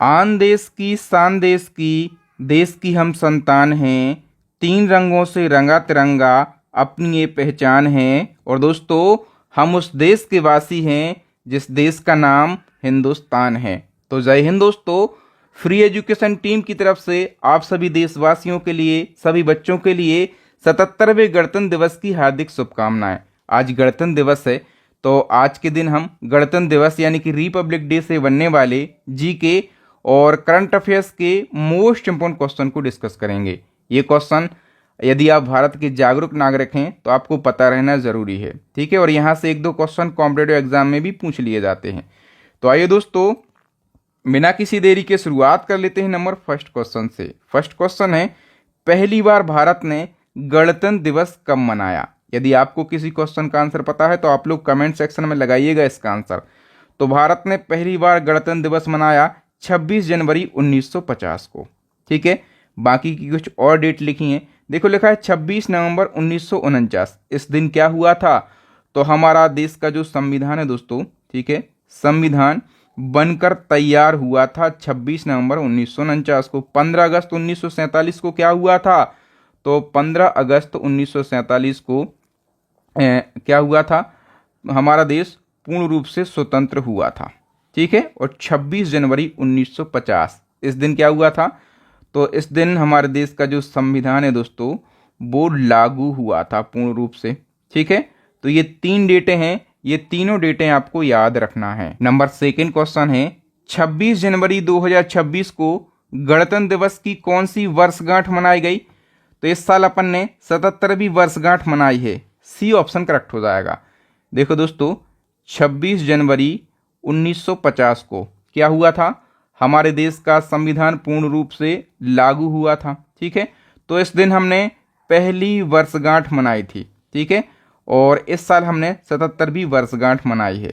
आन देश की शान देश की हम संतान हैं, तीन रंगों से रंगा तिरंगा अपनी ये पहचान है। और दोस्तों, हम उस देश के वासी हैं जिस देश का नाम हिंदुस्तान है। तो जय हिंद दोस्तों। फ्री एजुकेशन टीम की तरफ से आप सभी देशवासियों के लिए, सभी बच्चों के लिए 77वें गणतंत्र दिवस की हार्दिक शुभकामनाएं। आज गणतंत्र दिवस है, तो आज के दिन हम गणतंत्र दिवस यानी कि रिपब्लिक डे से बनने वाले जीके और करंट अफेयर्स के मोस्ट इंपोर्टेंट क्वेश्चन को डिस्कस करेंगे। ये क्वेश्चन यदि आप भारत के जागरूक नागरिक हैं तो आपको पता रहना जरूरी है, ठीक है। और यहाँ से एक दो क्वेश्चन कॉम्पिटेटिव एग्जाम में भी पूछ लिए जाते हैं। तो आइए दोस्तों, बिना किसी देरी के शुरुआत कर लेते हैं नंबर फर्स्ट क्वेश्चन से। फर्स्ट क्वेश्चन है, पहली बार भारत ने गणतंत्र दिवस कब मनाया? यदि आपको किसी क्वेश्चन का आंसर पता है तो आप लोग कमेंट सेक्शन में लगाइएगा इसका आंसर। तो भारत ने पहली बार गणतंत्र दिवस मनाया 26 जनवरी 1950 को, ठीक है। बाकी की कुछ और डेट लिखी हैं, देखो लिखा है 26 नवंबर 1949। इस दिन क्या हुआ था? तो हमारा देश का जो संविधान है दोस्तों, ठीक है, संविधान बनकर तैयार हुआ था 26 नवंबर 1949 को। 15 अगस्त 1947 को क्या हुआ था? तो 15 अगस्त 1947 को क्या हुआ था? हमारा देश पूर्ण रूप से स्वतंत्र हुआ था, ठीक है। और 26 जनवरी 1950 इस दिन क्या हुआ था? तो इस दिन हमारे देश का जो संविधान है दोस्तों वो लागू हुआ था पूर्ण रूप से, ठीक है। तो ये तीन डेटें हैं, ये तीनों डेटें आपको याद रखना है। नंबर सेकंड क्वेश्चन है, 26 जनवरी 2026 को गणतंत्र दिवस की कौन सी वर्षगांठ मनाई गई? तो इस साल अपन ने 77वीं वर्षगांठ मनाई है। सी ऑप्शन करेक्ट हो जाएगा। देखो दोस्तों, 26 जनवरी 1950 को क्या हुआ था? हमारे देश का संविधान पूर्ण रूप से लागू हुआ था, ठीक है। तो इस दिन हमने पहली वर्षगांठ मनाई थी, ठीक है। और इस साल हमने 77वीं वर्षगांठ मनाई है।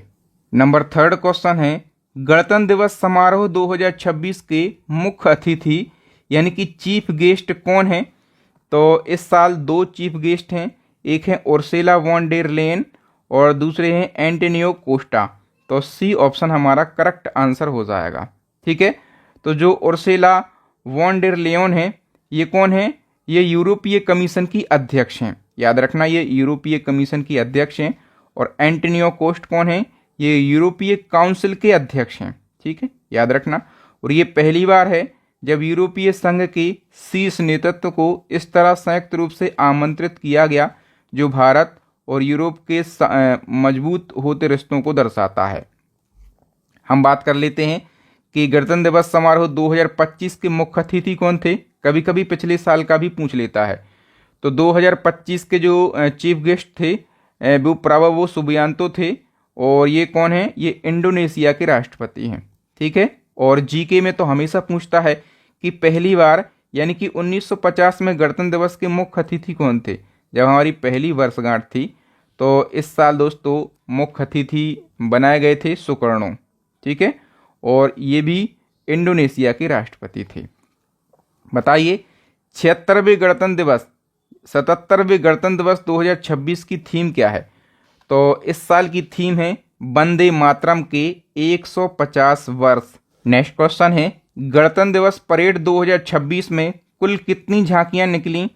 नंबर थर्ड क्वेश्चन है, गणतंत्र दिवस समारोह 2026 के मुख्य अतिथि यानी कि चीफ गेस्ट कौन है? तो इस साल दो चीफ गेस्ट हैं, एक है उर्सुला वॉन डेर लेयन और दूसरे हैं एंटोनियो कोस्टा। तो सी ऑप्शन हमारा करेक्ट आंसर हो जाएगा, ठीक है। तो जो उर्सुला वॉन डेर लेयन है, ये कौन है? ये यूरोपीय कमीशन की अध्यक्ष हैं, याद रखना, ये यूरोपीय कमीशन की अध्यक्ष हैं। और एंटोनियो कोस्ट कौन है? ये यूरोपीय काउंसिल के अध्यक्ष हैं, ठीक है, याद रखना। और ये पहली बार है जब यूरोपीय संघ के शीर्ष नेतृत्व को इस तरह संयुक्त रूप से आमंत्रित किया गया, जो भारत और यूरोप के मजबूत होते रिश्तों को दर्शाता है। हम बात कर लेते हैं कि गणतंत्र दिवस समारोह 2025 के मुख्य अतिथि कौन थे? कभी कभी पिछले साल का भी पूछ लेता है। तो 2025 के जो चीफ गेस्ट थे वो प्राबोवो सुबियांतो थे। और ये कौन है? ये इंडोनेशिया के राष्ट्रपति हैं, ठीक है। और जीके में तो हमेशा पूछता है कि पहली बार यानी कि 1950 में गणतंत्र दिवस के मुख्य अतिथि कौन थे, जब हमारी पहली वर्षगांठ थी। तो इस साल दोस्तों मुख्य अतिथि बनाए गए थे सुकर्णो, ठीक है। और ये भी इंडोनेशिया के राष्ट्रपति थे। बताइए 76वें गणतंत्र दिवस 77वें गणतंत्र दिवस 2026 की थीम क्या है? तो इस साल की थीम है वंदे मातरम के 150 वर्ष। नेक्स्ट क्वेश्चन है, गणतंत्र दिवस परेड 2026 में कुल कितनी झांकियां निकली?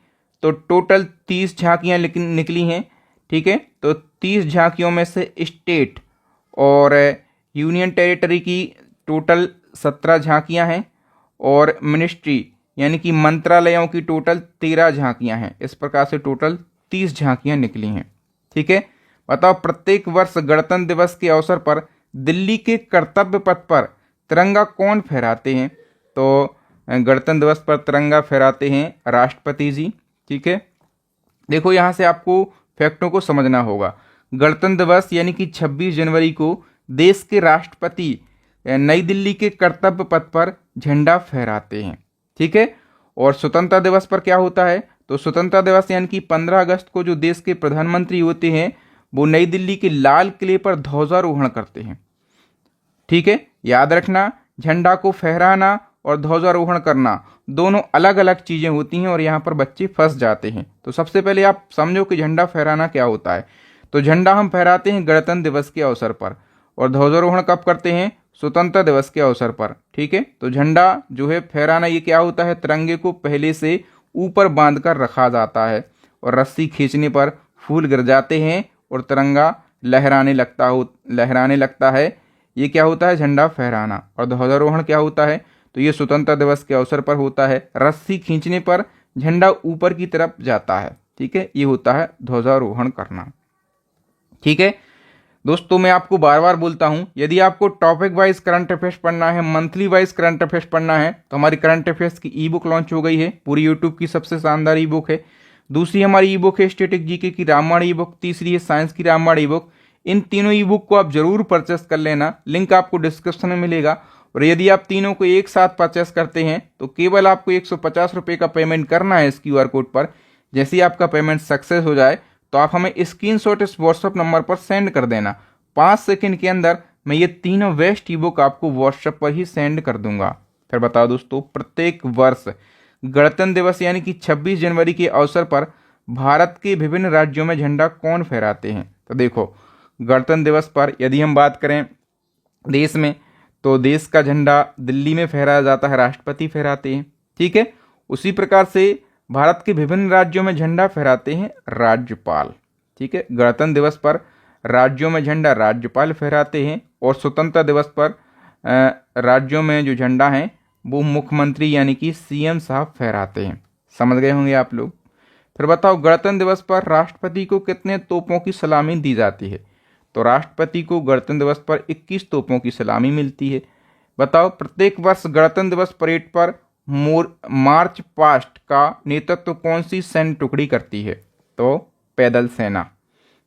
तो टोटल 30 झांकियां निकली हैं, ठीक है। तो 30 झांकियों में से स्टेट और यूनियन टेरिटरी की टोटल 17 झांकियां हैं और मिनिस्ट्री यानी कि मंत्रालयों की टोटल 13 झांकियां हैं। इस प्रकार से टोटल 30 झांकियां निकली हैं, ठीक है। बताओ, प्रत्येक वर्ष गणतंत्र दिवस के अवसर पर दिल्ली के कर्तव्य पथ पर तिरंगा कौन फहराते हैं? तो गणतंत्र दिवस पर तिरंगा फहराते हैं राष्ट्रपति जी, ठीक है। देखो यहाँ से आपको फैक्टों को समझना होगा। गणतंत्र दिवस यानी कि 26 जनवरी को देश के राष्ट्रपति नई दिल्ली के कर्तव्य पथ पर झंडा फहराते हैं, ठीक है। और स्वतंत्रता दिवस पर क्या होता है? तो स्वतंत्रता दिवस यानी कि 15 अगस्त को जो देश के प्रधानमंत्री होते हैं वो नई दिल्ली के लाल किले पर ध्वजारोहण करते हैं, ठीक है। याद रखना, झंडा को फहराना और ध्वजारोहण करना दोनों अलग अलग चीजें होती हैं और यहाँ पर बच्चे फंस जाते हैं। तो सबसे पहले आप समझो कि झंडा फहराना क्या होता है। तो झंडा हम फहराते हैं गणतंत्र दिवस के अवसर पर और ध्वजारोहण कब करते हैं? स्वतंत्रता दिवस के अवसर पर। ठीक है, तो झंडा जो है फहराना ये क्या होता है, तिरंगे को पहले से ऊपर बांध कर रखा जाता है और रस्सी खींचने पर फूल गिर जाते हैं और तिरंगा लहराने लगता है। ये क्या होता है, झंडा फहराना। और ध्वजारोहण क्या होता है, तो ये स्वतंत्रता दिवस के अवसर पर होता है। रस्सी खींचने पर झंडा ऊपर की तरफ जाता है। ठीक है, ये होता है ध्वजारोहण करना। ठीक है दोस्तों, मैं आपको बार बार बोलता हूं, यदि आपको टॉपिक वाइज करंट अफेयर्स पढ़ना है, मंथली वाइज करंट अफेयर्स पढ़ना है, तो हमारी करंट अफेयर्स की ई बुक लॉन्च हो गई है। पूरी यूट्यूब की सबसे शानदार ई बुक है। दूसरी हमारी ई बुक है स्टैटिक जीके की रामबाण ई बुक। तीसरी है साइंस की रामबाण ई बुक। इन तीनों ई बुक को आप जरूर परचेस कर लेना, लिंक आपको डिस्क्रिप्शन में मिलेगा। और यदि आप तीनों को एक साथ परचेस करते हैं तो केवल आपको 150 रुपये का पेमेंट करना है इस QR कोड पर। जैसे ही आपका पेमेंट सक्सेस हो जाए तो आप हमें स्क्रीनशॉट इस व्हाट्सएप नंबर पर सेंड कर देना। 5 सेकंड के अंदर मैं ये तीनों बेस्ट ई बुक आपको व्हाट्सएप पर ही सेंड कर दूंगा। फिर बताओ दोस्तों, प्रत्येक वर्ष गणतंत्र दिवस यानी कि 26 जनवरी के अवसर पर भारत के विभिन्न राज्यों में झंडा कौन फहराते हैं? तो देखो, गणतंत्र दिवस पर यदि हम बात करें देश में, तो देश का झंडा दिल्ली में फहराया जाता है, राष्ट्रपति फहराते हैं। ठीक है, उसी प्रकार से भारत के विभिन्न राज्यों में झंडा फहराते हैं राज्यपाल। ठीक है, गणतंत्र दिवस पर राज्यों में झंडा राज्यपाल फहराते हैं और स्वतंत्रता दिवस पर राज्यों में जो झंडा है वो मुख्यमंत्री यानी कि CM साहब फहराते हैं। समझ गए होंगे आप लोग। फिर बताओ, गणतंत्र दिवस पर राष्ट्रपति को कितने तोपों की सलामी दी जाती है? तो राष्ट्रपति को गणतंत्र दिवस पर 21 तोपों की सलामी मिलती है। बताओ, प्रत्येक वर्ष गणतंत्र दिवस परेड पर मार्च पास्ट का नेतृत्व कौन सी सैन्य टुकड़ी करती है? तो पैदल सेना।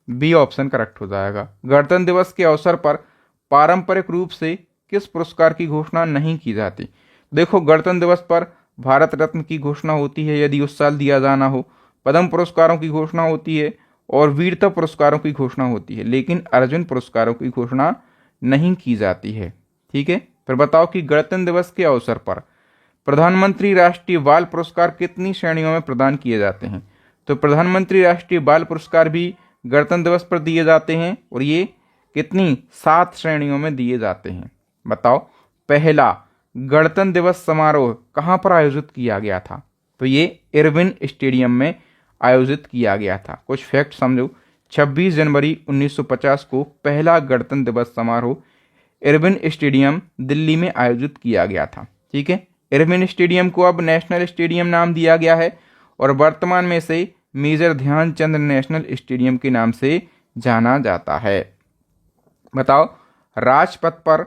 बी ऑप्शन करेक्ट हो जाएगा। गणतंत्र दिवस के अवसर पर पारंपरिक रूप से किस पुरस्कार की घोषणा नहीं की जाती? देखो, गणतंत्र दिवस पर भारत रत्न की घोषणा होती है यदि उस साल दिया जाना हो, पद्म पुरस्कारों की घोषणा होती है और वीरता पुरस्कारों की घोषणा होती है, लेकिन अर्जुन पुरस्कारों की घोषणा नहीं की जाती है। ठीक है, फिर बताओ कि गणतंत्र दिवस के अवसर पर प्रधानमंत्री राष्ट्रीय बाल पुरस्कार कितनी श्रेणियों में प्रदान किए जाते हैं? तो प्रधानमंत्री राष्ट्रीय बाल पुरस्कार भी गणतंत्र दिवस पर दिए जाते हैं और ये कितनी 7 श्रेणियों में दिए जाते हैं। बताओ, पहला गणतंत्र दिवस समारोह कहाँ पर आयोजित किया गया था? तो ये इरविन स्टेडियम में आयोजित किया गया था। कुछ फैक्ट समझो, 26 जनवरी 1950 को पहला गणतंत्र दिवस समारोह इरविन स्टेडियम दिल्ली में आयोजित किया गया था। ठीक है, इरविन स्टेडियम को अब नेशनल स्टेडियम नाम दिया गया है और वर्तमान में से मेजर ध्यानचंद नेशनल स्टेडियम के नाम से जाना जाता है। बताओ, राजपथ पर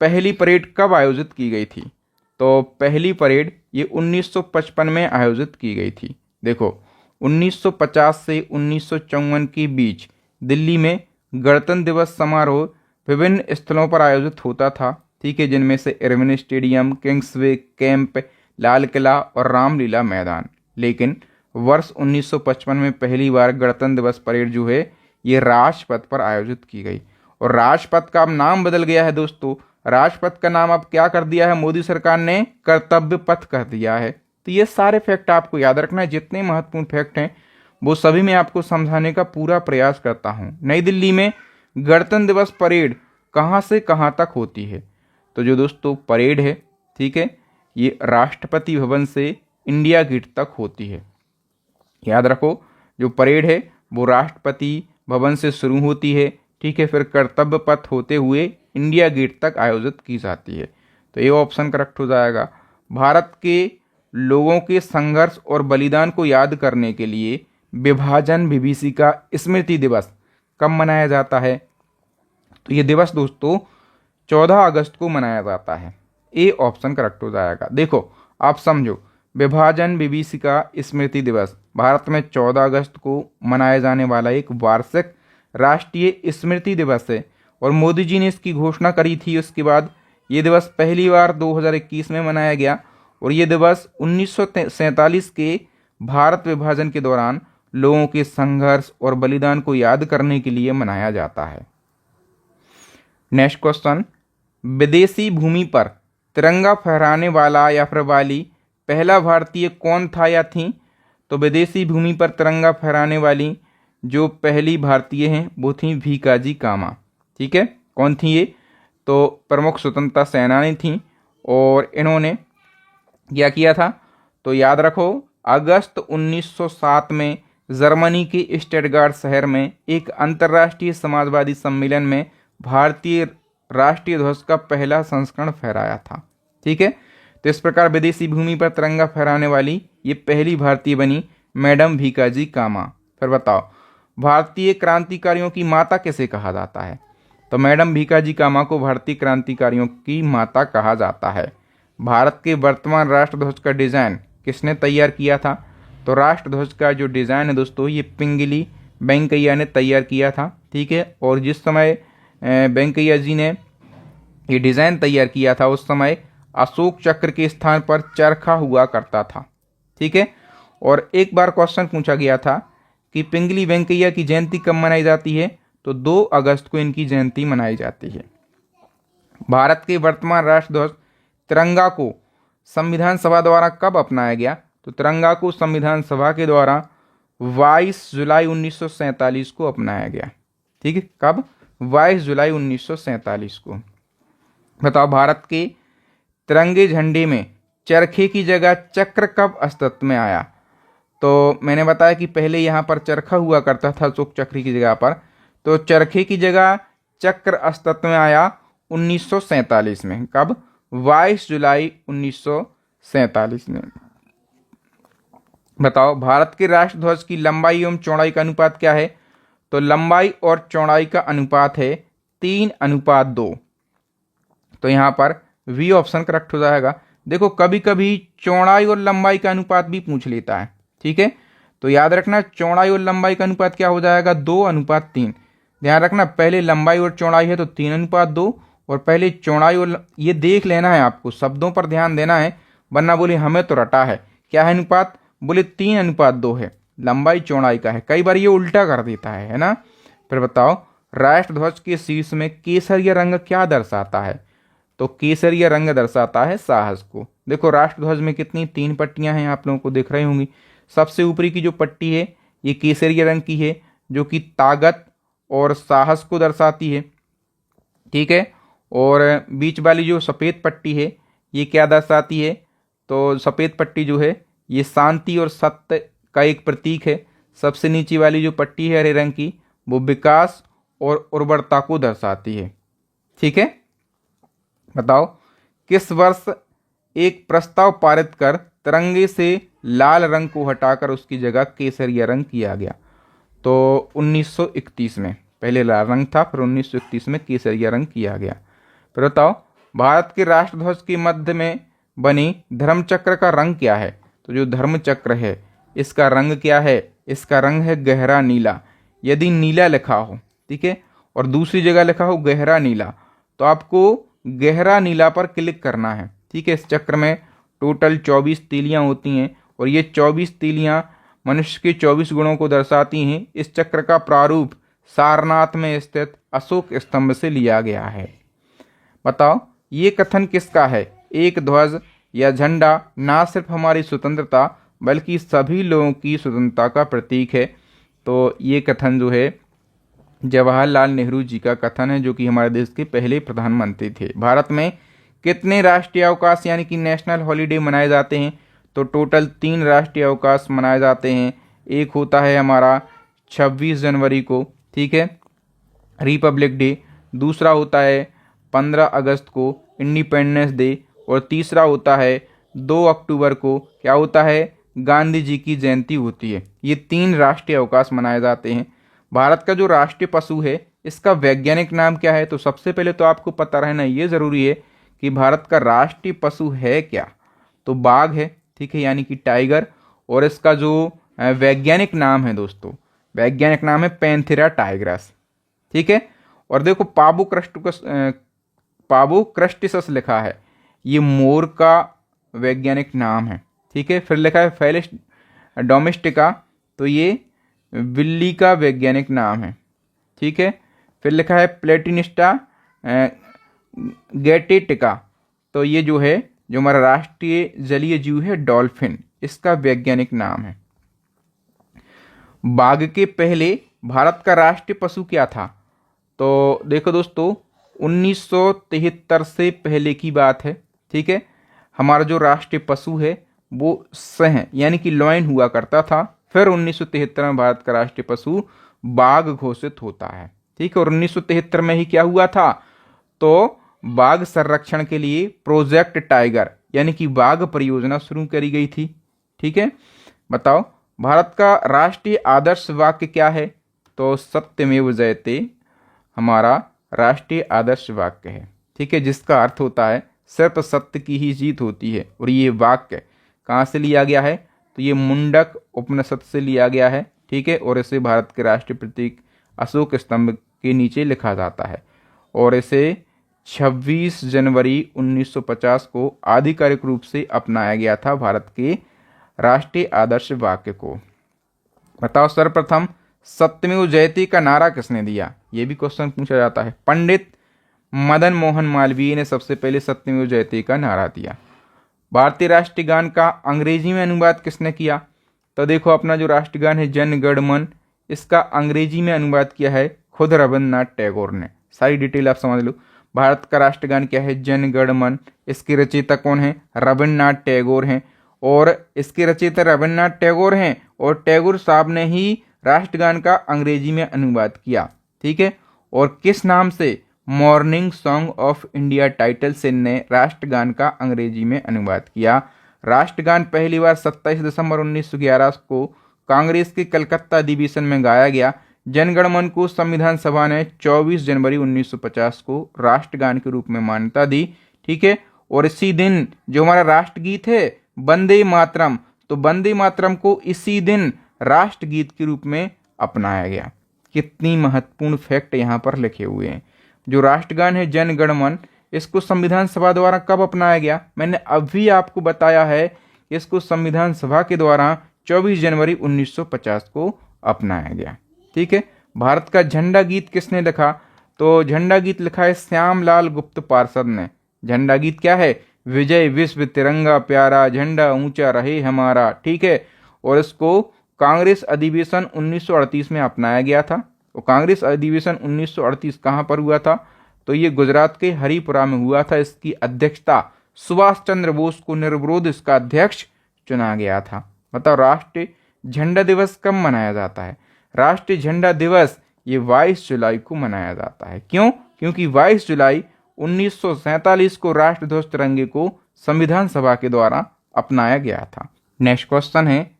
पहली परेड कब आयोजित की गई थी? तो पहली परेड ये 1955 में आयोजित की गई थी। देखो, 1950 से 1954 के बीच दिल्ली में गणतंत्र दिवस समारोह विभिन्न स्थलों पर आयोजित होता था। ठीक है, जिनमें से Irwin stadium, Kingsway camp, Lal Qila और रामलीला मैदान। लेकिन वर्ष 1955 में पहली बार गणतंत्र दिवस परेड जो है ये राजपथ पर आयोजित की गई और राजपथ का अब नाम बदल गया है दोस्तों। राजपथ का नाम अब क्या कर दिया है मोदी सरकार ने? कर्तव्य पथ कर दिया है। तो ये सारे फैक्ट आपको याद रखना है। जितने महत्वपूर्ण फैक्ट हैं वो सभी मैं आपको समझाने का पूरा प्रयास करता हूँ। नई दिल्ली में गणतंत्र दिवस परेड कहाँ से कहाँ तक होती है? तो जो दोस्तों परेड है, ठीक है, ये राष्ट्रपति भवन से इंडिया गेट तक होती है। याद रखो, जो परेड है वो राष्ट्रपति भवन से शुरू होती है। ठीक है, फिर कर्तव्य पथ होते हुए इंडिया गेट तक आयोजित की जाती है। तो ये ऑप्शन करेक्ट हो जाएगा। भारत के लोगों के संघर्ष और बलिदान को याद करने के लिए विभाजन विभीषिका स्मृति दिवस कब मनाया जाता है? तो ये दिवस दोस्तों 14 अगस्त को मनाया जाता है। ए ऑप्शन करेक्ट हो जाएगा। देखो, आप समझो, विभाजन विभीषिका स्मृति दिवस भारत में 14 अगस्त को मनाया जाने वाला एक वार्षिक राष्ट्रीय स्मृति दिवस है और मोदी जी ने इसकी घोषणा करी थी। उसके बाद ये दिवस पहली बार 2021 में मनाया गया और ये दिवस 1947 के भारत विभाजन के दौरान लोगों के संघर्ष और बलिदान को याद करने के लिए मनाया जाता है। नेक्स्ट क्वेश्चन, विदेशी भूमि पर तिरंगा फहराने वाला या फिर वाली पहला भारतीय कौन था या थी? तो विदेशी भूमि पर तिरंगा फहराने वाली जो पहली भारतीय हैं वो थी भीकाजी कामा। ठीक है, कौन थी ये? तो प्रमुख स्वतंत्रता सेनानी थीं और इन्होंने क्या किया था, तो याद रखो अगस्त 1907 में जर्मनी के स्टटगार्ट शहर में एक अंतर्राष्ट्रीय समाजवादी सम्मेलन में भारतीय राष्ट्रीय ध्वज का पहला संस्करण फहराया था। ठीक है, तो इस प्रकार विदेशी भूमि पर तिरंगा फहराने वाली ये पहली भारतीय बनी मैडम भीकाजी कामा। फिर बताओ भारतीय क्रांतिकारियों की माता किसे कहा जाता है, तो मैडम भीकाजी कामा को भारतीय क्रांतिकारियों की माता कहा जाता है। भारत के वर्तमान राष्ट्रध्वज का डिजाइन किसने तैयार किया था, तो राष्ट्रध्वज का जो डिजाइन है दोस्तों ये पिंगली वेंकैया ने तैयार किया था। ठीक है, और जिस समय वेंकैया जी ने ये डिजाइन तैयार किया था उस समय अशोक चक्र के स्थान पर चरखा हुआ करता था। ठीक है, और एक बार क्वेश्चन पूछा गया था कि पिंगली वेंकैया की जयंती कब मनाई जाती है, तो 2 अगस्त को इनकी जयंती मनाई जाती है। भारत के वर्तमान राष्ट्रध्वज तिरंगा को संविधान सभा द्वारा कब अपनाया गया, तो तिरंगा को संविधान सभा के द्वारा 22 जुलाई 1947 को अपनाया गया। ठीक है, कब, 22 जुलाई 1947 को। बताओ भारत के तिरंगे झंडे में चरखे की जगह चक्र कब अस्तित्व में आया, तो मैंने बताया कि पहले यहाँ पर चरखा हुआ करता था अशोक चक्र की जगह पर, तो चरखे की जगह चक्र अस्तित्व में आया 1947 में। कब, 22 जुलाई 1947 में। बताओ भारत के राष्ट्रध्वज की लंबाई एवं चौड़ाई का अनुपात क्या है, तो लंबाई और चौड़ाई का अनुपात है 3:2। तो यहाँ पर वी ऑप्शन करेक्ट हो जाएगा। देखो कभी कभी चौड़ाई और लंबाई का अनुपात भी पूछ लेता है। ठीक है, तो याद रखना चौड़ाई और लंबाई का अनुपात क्या हो जाएगा, 2:3। ध्यान रखना पहले लंबाई और चौड़ाई है तो 3:2, और पहले चौड़ाई और ये देख लेना है, आपको शब्दों पर ध्यान देना है, वरना बोले हमें तो रटा है क्या है अनुपात, बोले 3:2 है, लंबाई चौड़ाई का है, कई बार ये उल्टा कर देता है ना। फिर बताओ राष्ट्रध्वज के शीर्ष में केसरिया रंग क्या दर्शाता है, तो केसरिया रंग दर्शाता है साहस को। देखो राष्ट्रध्वज में कितनी 3 पट्टियां हैं, आप लोगों को दिख रही होंगी। सबसे ऊपरी की जो पट्टी है ये केसरिया रंग की है, जो कि ताकत और साहस को दर्शाती है। ठीक है, और बीच वाली जो सफ़ेद पट्टी है ये क्या दर्शाती है, तो सफ़ेद पट्टी जो है ये शांति और सत्य का एक प्रतीक है। सबसे नीचे वाली जो पट्टी है हरे रंग की वो विकास और उर्वरता को दर्शाती है। ठीक है, बताओ किस वर्ष एक प्रस्ताव पारित कर तिरंगे से लाल रंग को हटाकर उसकी जगह केसरिया रंग किया गया, तो 1931 में। पहले लाल रंग था, फिर 1931 में केसरिया रंग किया गया। फिर बताओ भारत के राष्ट्रध्वज के मध्य में बनी धर्मचक्र का रंग क्या है, तो जो धर्मचक्र है इसका रंग क्या है, इसका रंग है गहरा नीला। यदि नीला लिखा हो, ठीक है, और दूसरी जगह लिखा हो गहरा नीला, तो आपको गहरा नीला पर क्लिक करना है। ठीक है, इस चक्र में टोटल 24 तीलियां होती हैं और ये 24 तीलियां मनुष्य के 24 गुणों को दर्शाती हैं। इस चक्र का प्रारूप सारनाथ में स्थित अशोक स्तंभ से लिया गया है। बताओ ये कथन किसका है, एक ध्वज या झंडा ना सिर्फ हमारी स्वतंत्रता बल्कि सभी लोगों की स्वतंत्रता का प्रतीक है। तो ये कथन जो है जवाहरलाल नेहरू जी का कथन है, जो कि हमारे देश के पहले प्रधानमंत्री थे। भारत में कितने राष्ट्रीय अवकाश यानी कि नेशनल हॉलीडे मनाए जाते हैं, तो टोटल 3 राष्ट्रीय अवकाश मनाए जाते हैं। एक होता है हमारा 26 जनवरी को, ठीक है, रिपब्लिक डे। दूसरा होता है 15 अगस्त को इंडिपेंडेंस डे, और तीसरा होता है 2 अक्टूबर को क्या होता है, गांधी जी की जयंती होती है। ये 3 राष्ट्रीय अवकाश मनाए जाते हैं। भारत का जो राष्ट्रीय पशु है इसका वैज्ञानिक नाम क्या है, तो सबसे पहले तो आपको पता रहना ये ज़रूरी है कि भारत का राष्ट्रीय पशु है क्या, तो बाघ है। ठीक है, यानी कि टाइगर। और इसका जो वैज्ञानिक नाम है दोस्तों, वैज्ञानिक नाम है पैंथेरा टाइग्रस। ठीक है, और देखो पाबो क्रस्टिसस लिखा है, ये मोर का वैज्ञानिक नाम है। ठीक है, फिर लिखा है फेलिस डोमेस्टिका, तो ये बिल्ली का वैज्ञानिक नाम है। ठीक है, फिर लिखा है प्लेटिनिस्टा गेटेटिका, तो ये जो है जो हमारा राष्ट्रीय जलीय जीव है डॉल्फिन, इसका वैज्ञानिक नाम है। बाघ के पहले भारत का राष्ट्रीय पशु क्या था, तो देखो दोस्तों 1973 से पहले की बात है। ठीक है, हमारा जो राष्ट्रीय पशु है वो सिंह यानी कि लॉयन हुआ करता था। फिर 1973 में भारत का राष्ट्रीय पशु बाघ घोषित होता है। ठीक है, और 1973 में ही क्या हुआ था, तो बाघ संरक्षण के लिए प्रोजेक्ट टाइगर यानी कि बाघ परियोजना शुरू करी गई थी। ठीक है, बताओ भारत का राष्ट्रीय आदर्श वाक्य क्या है, तो सत्यमेव जयते हमारा राष्ट्रीय आदर्श वाक्य है। ठीक है, जिसका अर्थ होता है सिर्फ सत्य की ही जीत होती है। और ये वाक्य कहाँ से लिया गया है, तो ये मुंडक उपनिषद से लिया गया है। ठीक है, और इसे भारत के राष्ट्रीय प्रतीक अशोक स्तंभ के नीचे लिखा जाता है और इसे 26 जनवरी 1950 को आधिकारिक रूप से अपनाया गया था भारत के राष्ट्रीय आदर्श वाक्य को। बताओ सर्वप्रथम सत्यमेव जयते का नारा किसने दिया, ये भी क्वेश्चन पूछा जाता है। पंडित मदन मोहन मालवीय ने सबसे पहले सत्यमेव जयते का नारा दिया। भारतीय राष्ट्रीय गान का अंग्रेजी में अनुवाद किसने किया, तो देखो अपना जो राष्ट्रीय गान है जन गण मन, इसका अंग्रेजी में अनुवाद किया है खुद रविन्द्रनाथ टैगोर ने। सारी डिटेल आप समझ लो। भारत का राष्ट्रीय गान क्या है, जन गण मन। इसके रचयिता कौन है, रविन्द्रनाथ टैगोर हैं। और इसके रचयिता रविन्द्रनाथ टैगोर हैं और टैगोर साहब ने ही राष्ट्रगान का अंग्रेजी में अनुवाद किया। ठीक है, और किस नाम से, morning song of India title से ने राष्ट्रगान का अंग्रेजी में अनुवाद किया। राष्ट्रगान पहली बार 27 दिसंबर 1911 को कांग्रेस के कलकत्ता अधिवेशन में गाया गया। जनगण मन को संविधान सभा ने 24 जनवरी 1950 को राष्ट्रगान के रूप में मान्यता दी। ठीक है, और इसी दिन जो हमारा राष्ट्रगीत है वंदे मातरम, तो वंदे मातरम को इसी दिन राष्ट्रगीत के रूप में अपनाया गया। कितनी महत्वपूर्ण फैक्ट यहाँ पर लिखे हुए हैं। जो राष्ट्रगान है जन गण मन, इसको संविधान सभा द्वारा कब अपनाया गया, मैंने अभी आपको बताया है कि इसको संविधान सभा के द्वारा 24 जनवरी 1950 को अपनाया गया। ठीक है, भारत का झंडा गीत किसने लिखा, तो झंडा गीत लिखा है श्यामलाल गुप्त पार्षद ने। झंडा गीत क्या है, विजय विश्व तिरंगा प्यारा, झंडा ऊंचा रहे हमारा। ठीक है, और इसको कांग्रेस अधिवेशन 1938 में अपनाया गया था। तो कांग्रेस अधिवेशन 1938 कहाँ पर हुआ था, तो ये गुजरात के हरिपुरा में हुआ था। इसकी अध्यक्षता सुभाष चंद्र बोस को निर्विरोध इसका अध्यक्ष चुना गया था। मतलब राष्ट्रीय झंडा दिवस कब मनाया जाता है, राष्ट्रीय झंडा दिवस ये 22 जुलाई को मनाया जाता है। क्यों, क्योंकि 22 जुलाई 1947 को राष्ट्रध्वज तिरंगे को संविधान सभा के द्वारा अपनाया गया था। नेक्स्ट क्वेश्चन है,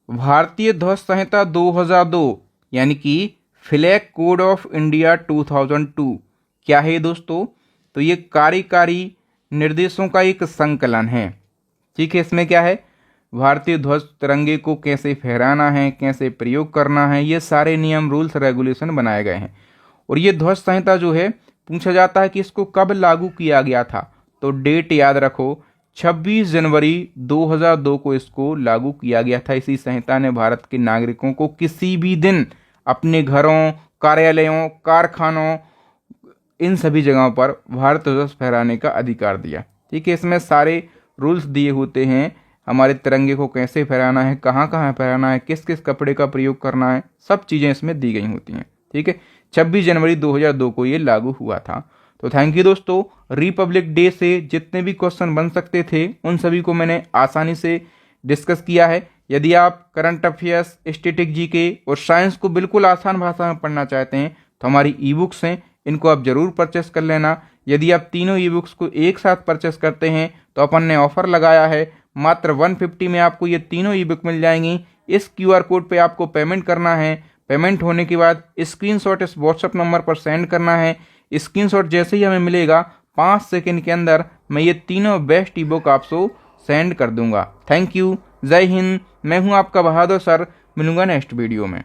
भारतीय ध्वज संहिता 2002 यानी कि फ्लैग कोड ऑफ इंडिया 2002 क्या है दोस्तों, तो ये कार्यकारी निर्देशों का एक संकलन है। ठीक है, इसमें क्या है, भारतीय ध्वज तिरंगे को कैसे फहराना है, कैसे प्रयोग करना है, ये सारे नियम रूल्स रेगुलेशन बनाए गए हैं। और ये ध्वज संहिता जो है पूछा जाता है कि इसको कब लागू किया गया था, तो डेट याद रखो 26 जनवरी 2002 को इसको लागू किया गया था। इसी संहिता ने भारत के नागरिकों को किसी भी दिन अपने घरों, कार्यालयों, कारखानों, इन सभी जगहों पर भारत ध्वज फहराने का अधिकार दिया। ठीक है, इसमें सारे रूल्स दिए होते हैं, हमारे तिरंगे को कैसे फहराना है, कहाँ कहाँ फहराना है, किस किस कपड़े का प्रयोग करना है, सब चीज़ें इसमें दी गई होती हैं। ठीक है, 26 जनवरी 2002 को ये लागू हुआ था। तो थैंक यू दोस्तों, रिपब्लिक डे से जितने भी क्वेश्चन बन सकते थे उन सभी को मैंने आसानी से डिस्कस किया है। यदि आप करंट अफेयर्स, स्टैटिक जीके और साइंस को बिल्कुल आसान भाषा में पढ़ना चाहते हैं तो हमारी ई बुक्स हैं, इनको आप जरूर परचेस कर लेना। यदि आप तीनों ई बुक्स को एक साथ परचेस करते हैं तो अपन ने ऑफर लगाया है, मात्र 150 में आपको ये तीनों ई बुक मिल जाएंगी। इस QR कोड पे आपको पेमेंट करना है। पेमेंट होने के बाद स्क्रीनशॉट इस व्हाट्सएप नंबर पर सेंड करना है। स्क्रीनशॉट जैसे ही हमें मिलेगा 5 सेकंड के अंदर मैं ये तीनों बेस्ट ई बुक आपको सेंड कर दूंगा। थैंक यू, जय हिंद। मैं हूं आपका बहादुर सर, मिलूंगा नेक्स्ट वीडियो में।